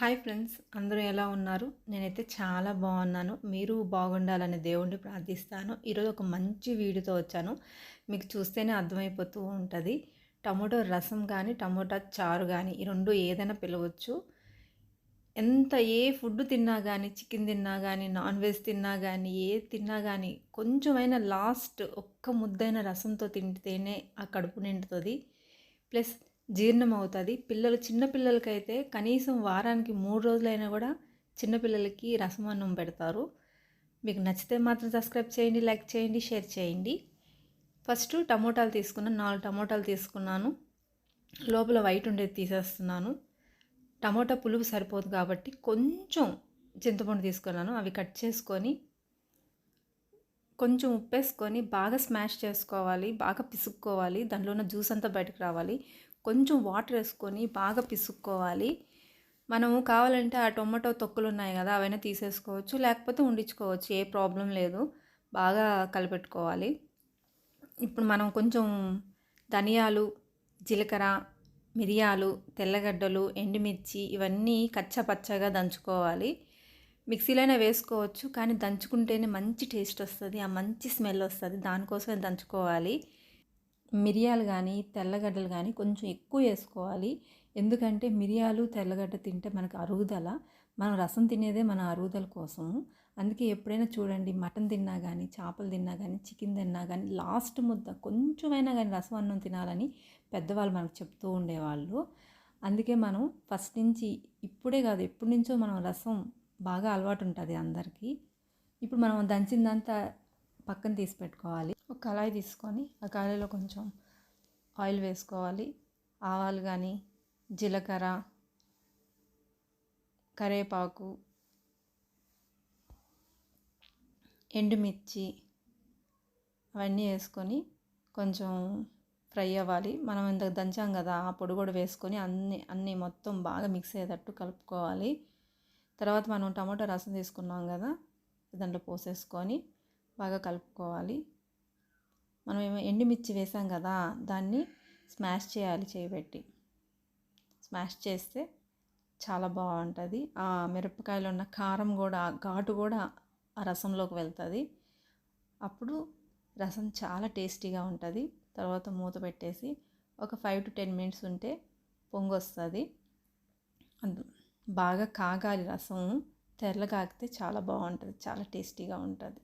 Hi friends, అందరూ ఎలా ఉన్నారు? నేనైతే చాలా బాగున్నాను. మీరు బాగుండాలని దేవుణ్ణి ప్రార్థిస్తాను. ఈరోజు ఒక మంచి వీడియోతో వచ్చాను. మీకు చూస్తేనే అర్థమైపోతూ ఉంటుంది. టమోటో రసం కానీ, టమోటా చారు కానీ ఈ రెండు ఏదైనా పిలవచ్చు. ఏ ఫుడ్ తిన్నా కానీ, చికెన్ తిన్నా కానీ, నాన్ వెజ్ తిన్నా కానీ, ఏది తిన్నా కానీ కొంచెమైనా లాస్ట్ ఒక్క ముద్దైన రసంతో తింటేనే ఆ కడుపు నిండుతుంది. ప్లస్ జీర్ణం అవుతుంది. చిన్న పిల్లలకైతే కనీసం వారానికి 3 రోజులైనా కూడా చిన్నపిల్లలకి రసం అన్నం పెడతారు. మీకు నచ్చితే మాత్రం సబ్స్క్రైబ్ చేయండి, లైక్ చేయండి, షేర్ చేయండి. ఫస్ట్ టమోటాలు తీసుకున్నాను, 4 టమోటాలు తీసుకున్నాను. లోపల వైట్ ఉండేది తీసేస్తున్నాను. టమోటా పులుపు సరిపోదు కాబట్టి కొంచెం చింతపండు తీసుకున్నాను. అవి కట్ చేసుకొని కొంచెం ఉప్పేసుకొని బాగా స్మాష్ చేసుకోవాలి, బాగా పిసుక్కోవాలి. దాంట్లో ఉన్న జ్యూస్ అంతా బయటకు రావాలి. కొంచెం వాటర్ వేసుకొని బాగా పిసుక్కోవాలి. మనము కావాలంటే ఆ టొమాటో తొక్కులు ఉన్నాయి కదా, అవైనా తీసేసుకోవచ్చు, లేకపోతే ఉండించుకోవచ్చు, ఏ ప్రాబ్లం లేదు. బాగా కలిపెట్టుకోవాలి. ఇప్పుడు మనం కొంచెం ధనియాలు, జీలకర్ర, మిరియాలు, తెల్లగడ్డలు, ఎండుమిర్చి ఇవన్నీ కచ్చపచ్చగా దంచుకోవాలి. మిక్సీలోనే వేసుకోవచ్చు, కానీ దంచుకుంటేనే మంచి టేస్ట్ వస్తుంది, ఆ మంచి స్మెల్ వస్తుంది. దానికోసమే దంచుకోవాలి. మిరియాలు కానీ, తెల్లగడ్డలు కానీ కొంచెం ఎక్కువ వేసుకోవాలి. ఎందుకంటే మిరియాలు, తెల్లగడ్డ తింటే మనకు అరుగుదల. మనం రసం తినేదే మన అరుగుదల కోసము. అందుకే ఎప్పుడైనా చూడండి, మటన్ తిన్నా కానీ, చేపలు తిన్నా కానీ, చికెన్ తిన్నా కానీ లాస్ట్ ముద్ద కొంచెమైనా కానీ రసం అన్నం తినాలని పెద్దవాళ్ళు మనకు చెప్తూ ఉండేవాళ్ళు. అందుకే మనం ఫస్ట్ నుంచి, ఇప్పుడే కాదు ఎప్పటి నుంచో మనం రసం బాగా అలవాటు ఉంటుంది అందరికీ. ఇప్పుడు మనం దంచిందంతా పక్కన తీసి పెట్టుకోవాలి. ఒక కళాయి తీసుకొని ఆ కళాయిలో కొంచెం ఆయిల్ వేసుకోవాలి. ఆవాలు కానీ, జీలకర్ర, కరివేపాకు, ఎండుమిర్చి అవన్నీ వేసుకొని కొంచెం ఫ్రై అవ్వాలి. మనం ఇందాక దంచాం కదా, ఆ పొడి కూడా వేసుకొని అన్నీ మొత్తం బాగా మిక్స్ అయ్యేటట్టు కలుపుకోవాలి. తర్వాత మనం టమాటో రసం తీసుకున్నాం కదా, దాంట్లో పోసేసుకొని బాగా కలుపుకోవాలి. మనం ఎండుమిర్చి వేసాం కదా, దాన్ని స్మాష్ చేయాలి చేయబెట్టి. స్మాష్ చేస్తే చాలా బాగుంటుంది. ఆ మిరపకాయలో ఉన్న కారం కూడా, ఘాటు కూడా ఆ రసంలోకి వెళ్తుంది. అప్పుడు రసం చాలా టేస్టీగా ఉంటుంది. తర్వాత మూత పెట్టేసి ఒక 5 to 10 minutes ఉంటే పొంగు వస్తుంది. బాగా కాగాలి రసం. తెల్లగా కాగితే చాలా బాగుంటుంది, చాలా టేస్టీగా ఉంటుంది.